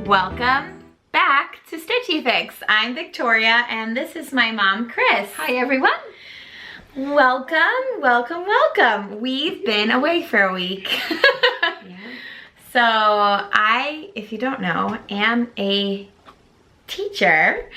Welcome back to Stitchy Fix. I'm Victoria and this is my mom, Chris. Hi everyone. Welcome, welcome, welcome. We've been away for a week. Yeah. So I, if you don't know, am a teacher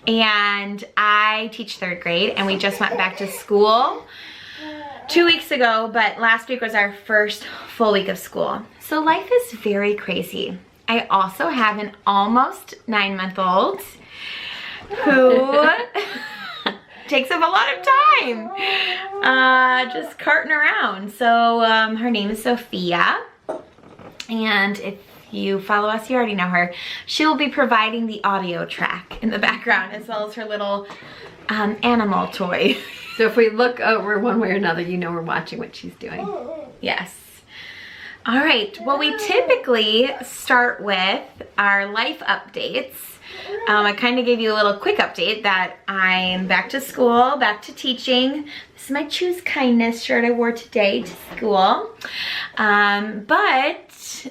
and I teach 3rd grade and we just went back to school 2 weeks ago, but last week was our first full week of school. So life is very crazy. I also have an almost 9-month-old who takes up a lot of time just carting around. So her name is Sophia, and if you follow us, you already know her. She will be providing the audio track in the background as well as her little animal toy. So if we look over one way or another, you know we're watching what she's doing. Yes. All right, well, we typically start with our life updates. I kind of gave you a little quick update that I'm back to school, back to teaching. This is my Choose Kindness shirt I wore today to school. But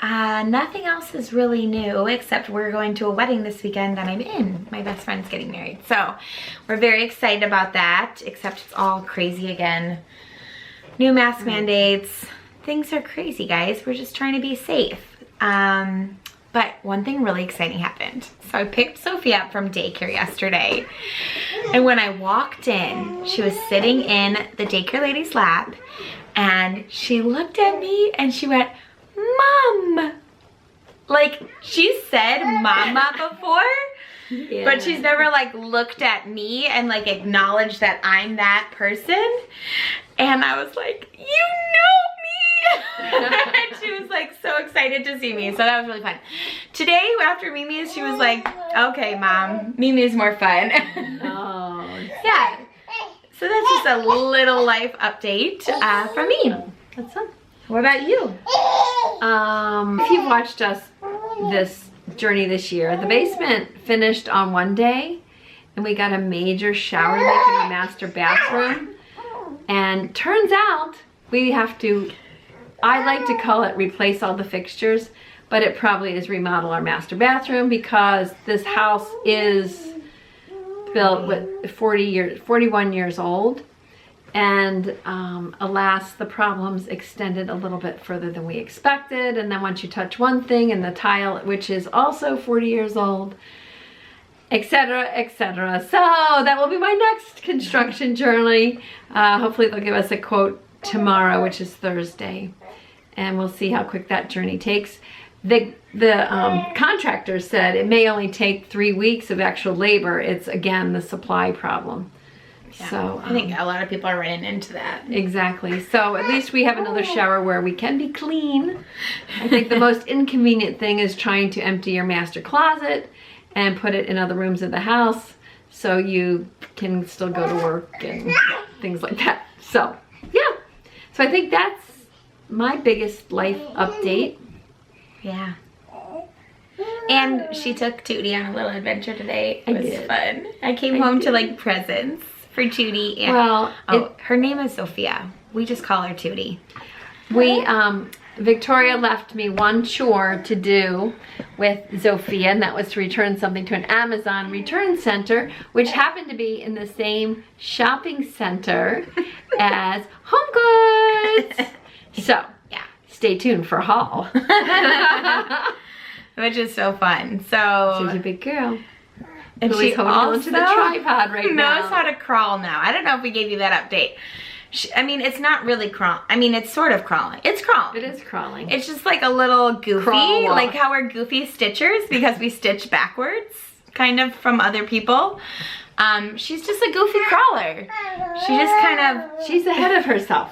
nothing else is really new except we're going to a wedding this weekend that I'm in. My best friend's getting married. So we're very excited about that, except it's all crazy again. New mask mandates. Things are crazy, guys. We're just trying to be safe. But one thing really exciting happened. So I picked Sophie up from daycare yesterday. And when I walked in, she was sitting in the daycare lady's lap and she looked at me and she went, "Mom." Like, she said mama before, yeah, but she's never like looked at me and like acknowledged that I'm that person. And I was like, "You know me." And she was like so excited to see me, so that was really fun. Today after Mimi's, she was like, "Okay, Mom, Mimi's more fun." Oh. Yeah. So that's just a little life update from me. That's fun. What about you? If you've watched us this journey this year, the basement finished on one day and we got a major shower leak in our master bathroom. And turns out we have to, I like to call it replace all the fixtures, but it probably is remodel our master bathroom because this house is built with 41 years old. And alas, the problems extended a little bit further than we expected. And then once you touch one thing and the tile, which is also 40 years old, etc., etc. So that will be my next construction journey. Hopefully they'll give us a quote tomorrow, which is Thursday. And we'll see how quick that journey takes. The contractor said it may only take 3 weeks of actual labor. It's, again, the supply problem. Yeah, so I think a lot of people are running into that. Exactly. So at least we have another shower where we can be clean. I think the most inconvenient thing is trying to empty your master closet and put it in other rooms of the house so you can still go to work and things like that. So yeah, so I think that's my biggest life update. Yeah. And she took Tootie on a little adventure today. It was fun. I came home to like presents for Tootie. And, well, her name is Sophia. We just call her Tootie. We, Victoria left me one chore to do with Sophia, and that was to return something to an Amazon return center, which happened to be in the same shopping center as Home Goods. So, yeah, stay tuned for haul. Which is so fun. So she's a big girl. And she holding on to the tripod right now. Knows how to crawl now. I don't know if we gave you that update. I mean, it's not really crawl. I mean, it's sort of crawling. It's crawling. It is crawling. It's just like a little goofy, Crawl walk. like how we're goofy stitchers because we stitch backwards, kind of from other people. She's just a goofy crawler. She just kind of, she's ahead of herself.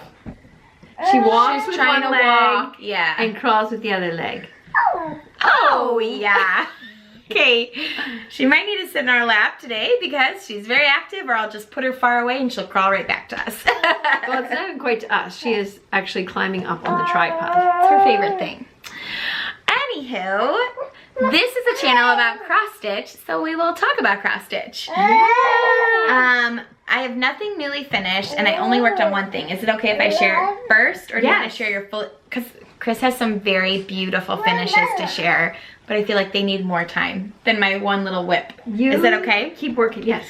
She walks with one leg, yeah, and crawls with the other leg. Oh yeah. Okay, she might need to sit in our lap today because she's very active, or I'll just put her far away and she'll crawl right back to us. Well, it's not even quite to us. She is actually climbing up on the tripod. It's her favorite thing. Anywho, this is a channel about cross stitch, so we will talk about cross stitch. I have nothing newly finished and I only worked on one thing. Is it okay if I share it first, or do you want to share your full, because Chris has some very beautiful finishes to share but I feel like they need more time than my one little whip. You Is that okay? Keep working, yes.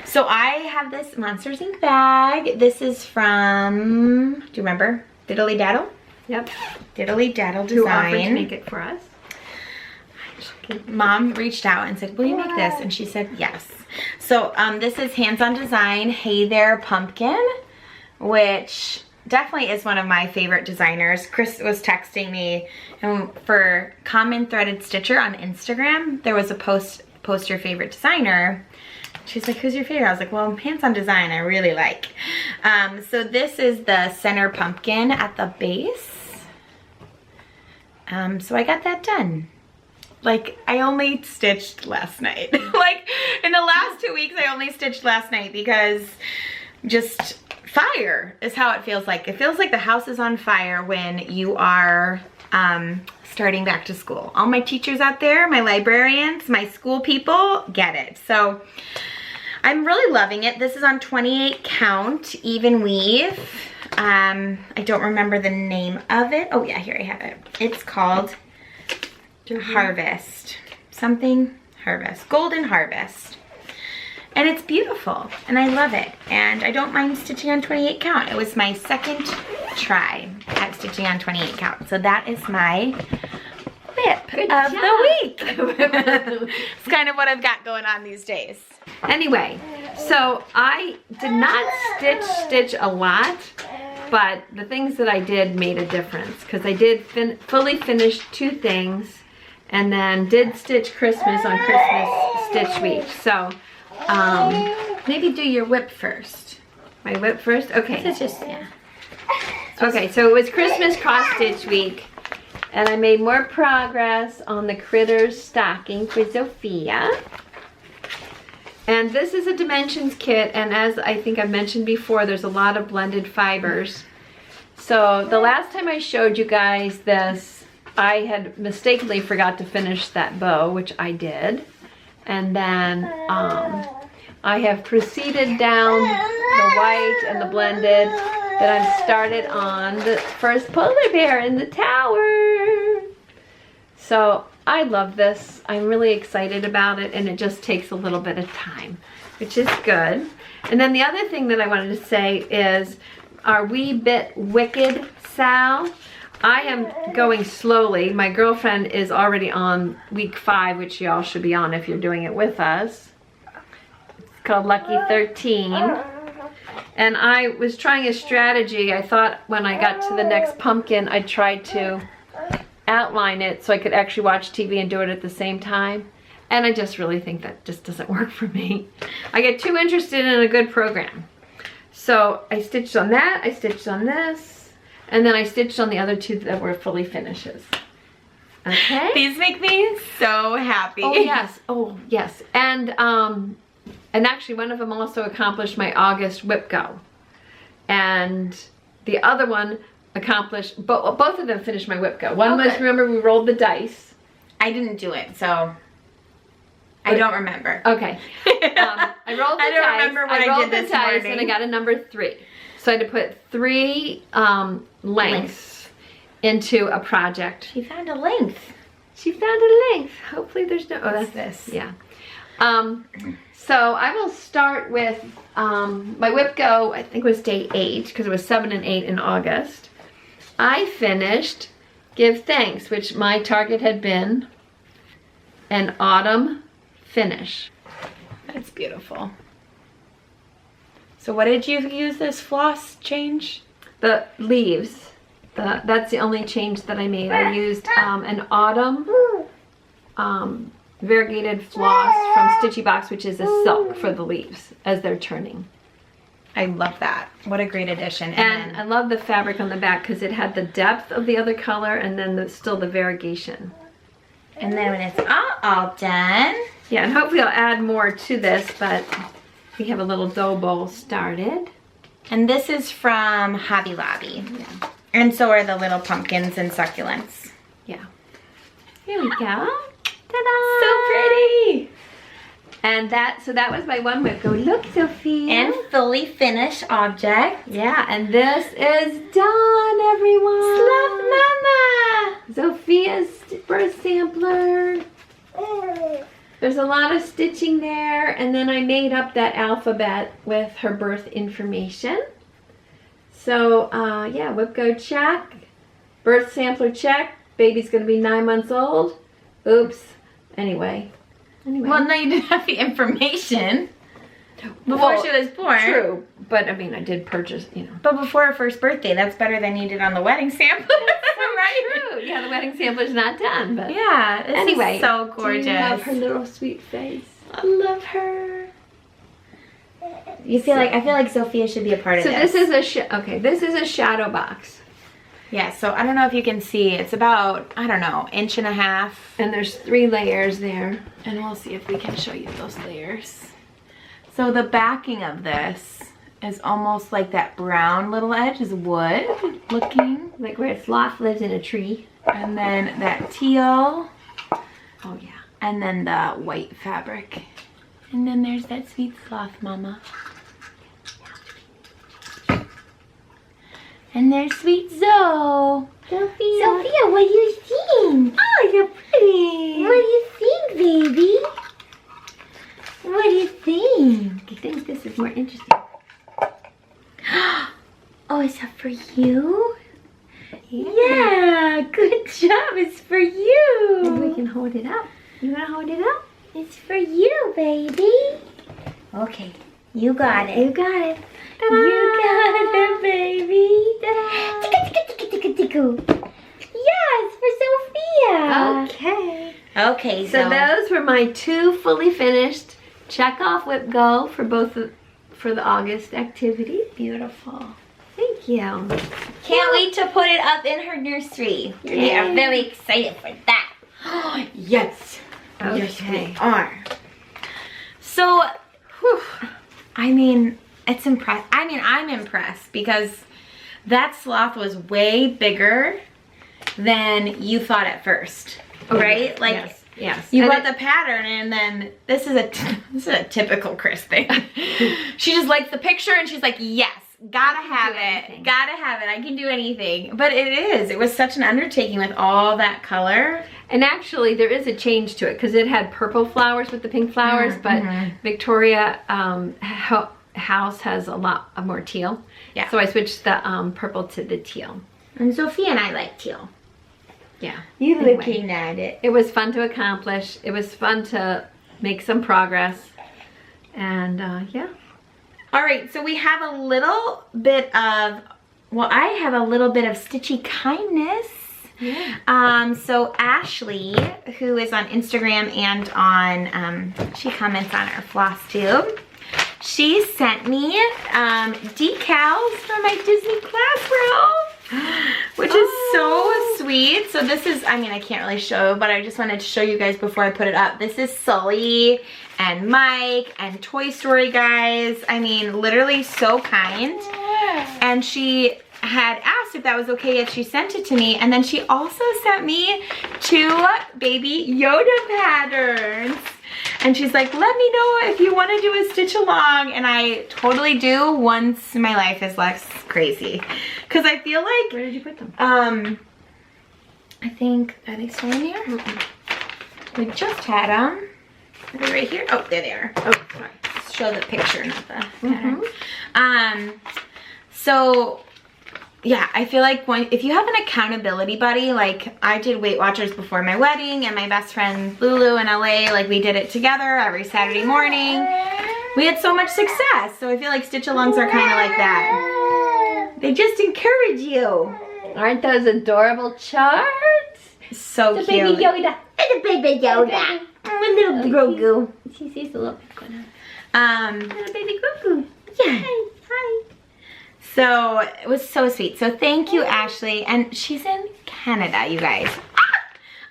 So I have this Monsters Inc. bag. This is from, do you remember? Diddly Daddle? Yep. Diddly Daddle Who offered to Design. make it for us. Mom reached out and said, will you make this? And she said yes. So this is Hands-On Design Hey There Pumpkin, which definitely is one of my favorite designers. Chris was texting me, and for Common Threaded Stitcher on Instagram, there was a post your favorite designer. She's like, who's your favorite? I was like, well, Hands-On Design I really like. So this is the center pumpkin at the base. So I got that done. Like, I only stitched last night. Like, in the last 2 weeks, I only stitched last night because just fire is how it feels like. It feels like the house is on fire when you are starting back to school. All my teachers out there, my librarians, my school people get it. So I'm really loving it. This is on 28 count, even weave. I don't remember the name of it. Oh yeah, here I have it. It's called Harvest. Something Harvest. Golden Harvest. And it's beautiful, and I love it. And I don't mind stitching on 28 count. It was my second try at stitching on 28 count. So that is my whip of the week. It's kind of what I've got going on these days. Anyway, so I did not stitch a lot, but the things that I did made a difference because I did fully finish 2 things and then did stitch Christmas on Christmas Stitch Week. So Maybe do your whip first. my whip first? Okay. It's just, yeah. Okay, so it was Christmas cross stitch week and I made more progress on the Critters stocking for Sophia. And this is a dimensions kit, and as I think I've mentioned before, there's a lot of blended fibers. So the last time I showed you guys this, I had mistakenly forgot to finish that bow, which I did. And then I have proceeded down the white and the blended that I've started on the first polar bear in the tower. So I love this. I'm really excited about it, and it just takes a little bit of time, which is good. And then the other thing that I wanted to say is our Wee Bit Wicked Sal. I am going slowly. My girlfriend is already on week 5, which y'all should be on if you're doing it with us. It's called Lucky 13. And I was trying a strategy. I thought when I got to the next pumpkin, I'd try to outline it so I could actually watch TV and do it at the same time. And I just really think that just doesn't work for me. I get too interested in a good program. So I stitched on that, I stitched on this, and then I stitched on the other 2 that were fully finishes. Okay? These make me so happy. Oh yes. And actually one of them also accomplished my August whip go. And the other one accomplished, both of them finished my whip go. One was, remember, we rolled the dice. I didn't do it, so I don't remember. Okay. I rolled the I don't dice. remember what I did this morning. And I got a number 3. So I had to put 3 lengths into a project. She found a length. She found a length. Hopefully there's no, oh, that's this. Yeah. So I will start with my whip go, I think it was day 8, because it was 7 and 8 in August. I finished Give Thanks, which my target had been an autumn finish. That's beautiful. So what did you use this floss change? The leaves. That's the only change that I made. I used an autumn variegated floss from Stitchy Box, which is a silk for the leaves as they're turning. I love that. What a great addition. And I love the fabric on the back because it had the depth of the other color and then still the variegation. And then when it's all done. Yeah, and hopefully I'll add more to this, but we have a little dough bowl started. And this is from Hobby Lobby. Yeah. And so are the little pumpkins and succulents. Yeah. Here we go. Ta-da! So pretty. And so that was my one whip. Go look, Sophia. And fully finished object. Yeah, and this is done, everyone. Sloth Mama. Sophia's birth sampler. There's a lot of stitching there, and then I made up that alphabet with her birth information. So, yeah, whip go check. Birth sampler check. Baby's gonna be 9 months old. Oops. Anyway. Well, no, you didn't have the information before she was born. True, but I mean, I did purchase, you know. But before her first birthday, that's better than you did on the wedding sampler, right? True. Yeah, the wedding sampler's not done, but yeah. This anyway, is so gorgeous. Do you love her little sweet face? I love her. I feel like Sophia should be a part of this. So this is this is a shadow box. Yeah, so I don't know if you can see. It's about, I don't know, 1.5 inches. And there's 3 layers there. And we'll see if we can show you those layers. So the backing of this is almost like that brown little edge is wood looking. Like where a sloth lives in a tree. And then that teal. Oh yeah. And then the white fabric. And then there's that sweet sloth mama. And there's sweet Zoe. Sophia, what do you think? Oh, you're pretty. What do you think, baby? What do you think? I think this is more interesting. Oh, is that for you? Yeah, good job. It's for you. Maybe we can hold it up. You want to hold it up? It's for you, baby. Okay, you got it. You got it. Ta-da. You got it, baby. Yeah, it's for Sophia. Okay. Okay, so those were my 2 fully finished check off whip go for for the August activity. Beautiful. Thank you. Can't wait to put it up in her nursery. We are very excited for that. Yes. Okay. Yes, we are. So, whew, I mean, it's impressive. I mean, I'm impressed because that sloth was way bigger than you thought at first, right? Like, yes. You got the pattern, and then this is a typical Chris thing. She just likes the picture, and she's like, yes, gotta have it, gotta have it. I can do anything. But it was such an undertaking with all that color. And actually, there is a change to it because it had purple flowers with the pink flowers, but Victoria house has a lot more teal. Yeah. So I switched the purple to the teal. And Sophia and I like teal. Yeah. You looking at it. It was fun to accomplish. It was fun to make some progress. And yeah. All right, so we have a little bit of, well, I have a little bit of Stitchy kindness. Yeah. So Ashley, who is on Instagram and on, she comments on our Flosstube. She sent me decals for my Disney classroom, which is so sweet. So this is, I mean, I can't really show, but I just wanted to show you guys before I put it up. This is Sully and Mike and Toy Story guys. I mean, literally so kind. And she had asked if that was okay if she sent it to me, and then she also sent me 2 baby Yoda patterns. And she's like, let me know if you want to do a stitch along. And I totally do once my life is less crazy. Because I feel like... Where did you put them? I think, are they still in here? We just had them. Are they right here? Oh, there they are. Oh, sorry. Show the picture, not the pattern. So... yeah, I feel like if you have an accountability buddy, like I did Weight Watchers before my wedding, and my best friend Lulu in LA, like we did it together every Saturday morning. We had so much success. So I feel like stitch alongs are kind of like that. They just encourage you. Aren't those adorable charts? So the cute. Baby Yoda. It's a baby Yoda. A little Grogu. She sees the little pink one. Little baby Grogu. Yeah. Hi. So it was so sweet. So thank you, Ashley. And she's in Canada, you guys.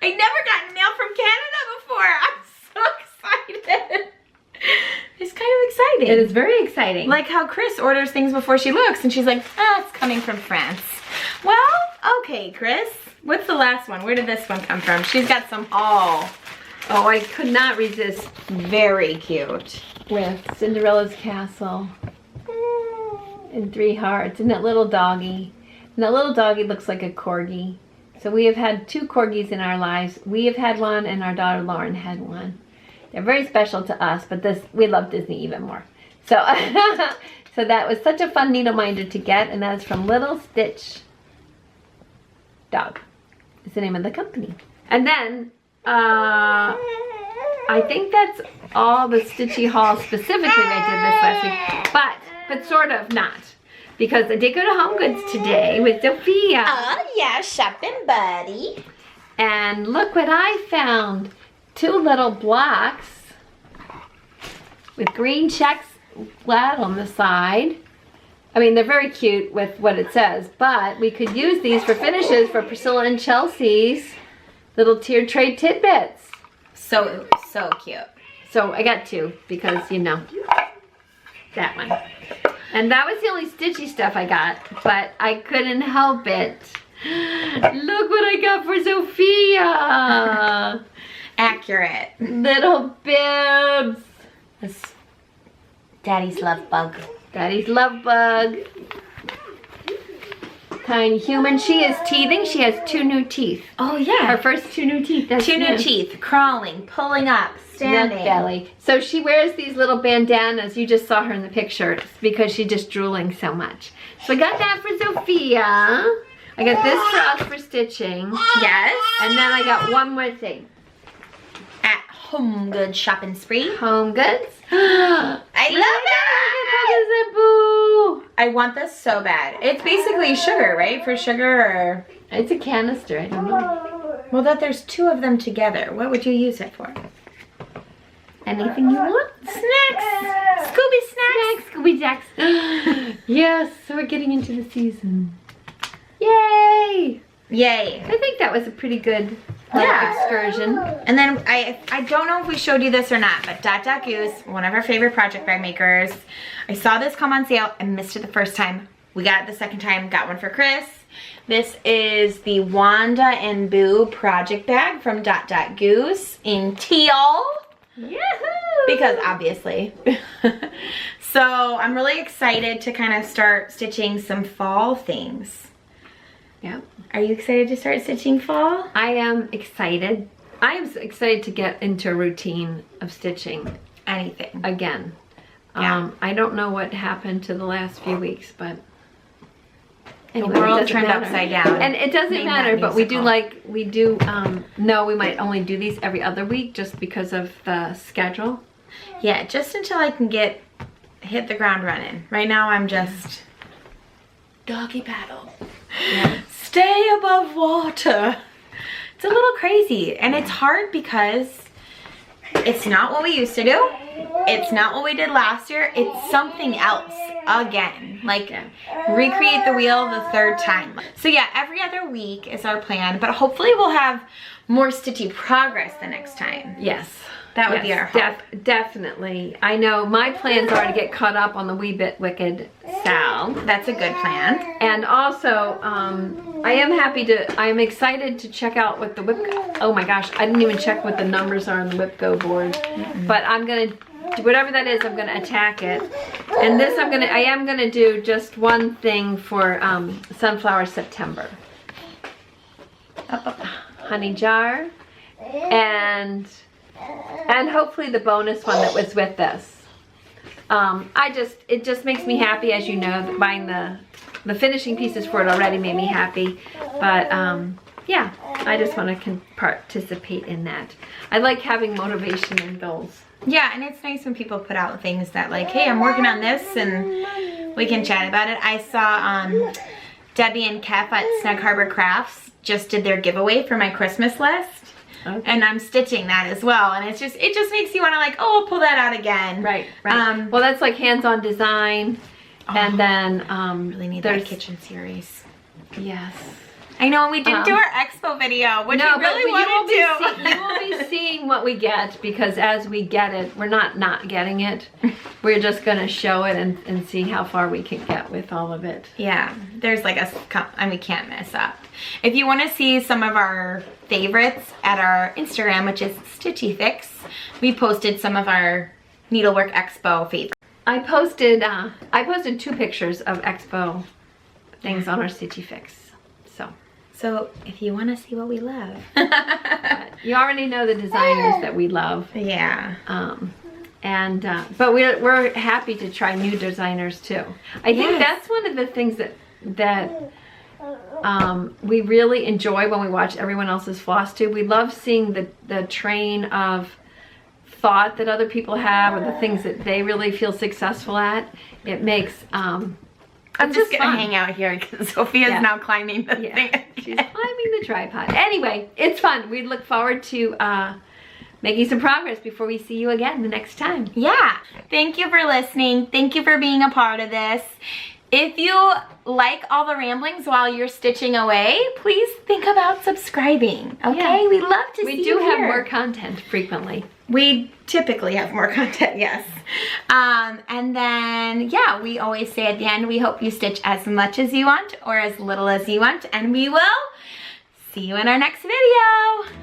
I never got mail from Canada before. I'm so excited. It's kind of exciting. It is very exciting. Like how Chris orders things before she looks, and she's like, it's coming from France. Well, okay, Chris. What's the last one? Where did this one come from? She's got some haul. Oh, I could not resist Very cute. with Cinderella's castle and 3 hearts and that little doggy. And that little doggy looks like a corgi. So we have had 2 corgis in our lives. We have had one and our daughter Lauren had one. They're very special to us, but we love Disney even more. So, so that was such a fun needle-minder to get, and that is from Little Stitch Dog. Is the name of the company. And then, I think that's all the Stitchy haul specifically I did this last week, but sort of not. Because I did go to Home Goods today with Sophia. Oh yeah, shopping buddy. And look what I found. 2 little blocks with green checks flat on the side. I mean, they're very cute with what it says, but we could use these for finishes for Priscilla and Chelsea's little tiered tray tidbits. So cute. So I got 2 because, you know, that one. And that was the only Stitchy stuff I got, but I couldn't help it. Look what I got for Sophia. Accurate. Little bibs. Daddy's love bug. Daddy's love bug. Tiny human. She is teething. She has 2 new teeth. Oh yeah. Her first 2 new teeth. That's 2 new teeth. Crawling, pulling up, standing. Nut belly. So she wears these little bandanas. You just saw her in the picture because she's just drooling so much. So I got that for Sophia. I got this for us for stitching. Yes. And then I got one more thing. At Home Goods shopping spree. Home Goods. I love it. I want this so bad. It's basically sugar, right? For sugar or... It's a canister. I don't know. Well, there's 2 of them together. What would you use it for? Anything you want? Snacks. Scooby snacks. Scooby Jacks. Yes, so we're getting into the season. Yay! Yay. I think that was a pretty good excursion. And then I don't know if we showed you this or not, but Dot Dot Goose, one of our favorite project bag makers, I saw this come on sale. I missed it the first time. We got it the second time, got one for Chris. This is the Wanda and Boo project bag from Dot Dot Goose in teal. Yahoo! Because obviously. So I'm really excited to kind of start stitching some fall things. Yeah. Are you excited to start stitching fall? I am excited. I am excited to get into a routine of stitching Anything. again. Yeah. I don't know what happened to the last few weeks, but anyway, The world it doesn't turned matter. upside down. And it doesn't Name matter, that but we musical. no, we might only do these every other week just because of the schedule. Yeah, just until I can hit the ground running. Right now I'm just doggy paddle. Yeah. Stay above water. It's a little crazy, and it's hard because it's not what we used to do. It's not what we did last year. It's something else again. Like recreate the wheel the 3rd time. So yeah, every other week is our plan, but hopefully we'll have more Stitchy progress the next time. Yes. That would be our hope. Definitely. I know my plans are to get caught up on the Wee Bit Wicked Sal. That's a good plan. And also, I am excited to check out what the oh my gosh, I didn't even check what the numbers are on the WhipGo board. But I'm gonna, whatever that is, I'm gonna attack it. And this I am gonna do just one thing for Sunflower September. Honey jar. And hopefully the bonus one that was with this. It just makes me happy, as you know, that buying the finishing pieces for it already made me happy. But yeah, I just want to participate in that. I like having motivation and goals. Yeah, and it's nice when people put out things that like, hey, I'm working on this and we can chat about it. I saw Debbie and Kef at Snug Harbor Crafts just did their giveaway for my Christmas list. Okay. And I'm stitching that as well, and it just makes you want to like, oh, I'll pull that out again. Right. Well, that's like hands-on design, and then really need that kitchen series. Yes. I know, we didn't do our expo video, which we really wanted to. You will be seeing what we get, because as we get it, we're not getting it. We're just gonna show it and see how far we can get with all of it. Yeah, there's like and we can't mess up. If you want to see some of our favorites at our Instagram, which is Stitchy Fix, we posted some of our Needlework Expo favorites. I posted 2 pictures of Expo things on our Stitchy Fix. So if you want to see what we love. You already know the designers that we love. Yeah. But we're happy to try new designers too. I think that's one of the things that we really enjoy when we watch everyone else's Flosstube. We love seeing the train of thought that other people have, or the things that they really feel successful at. It makes I'm just gonna hang out here because Sophia's now climbing the thing. She's climbing the tripod. Anyway, it's fun. We look forward to making some progress before we see you again the next time. Yeah. Thank you for listening. Thank you for being a part of this. If you like all the ramblings while you're stitching away, please think about subscribing. Okay? Yeah. We love to see you. We do have more content frequently. We typically have more content, yes. And then, yeah, we always say at the end, we hope you stitch as much as you want or as little as you want, and we will see you in our next video.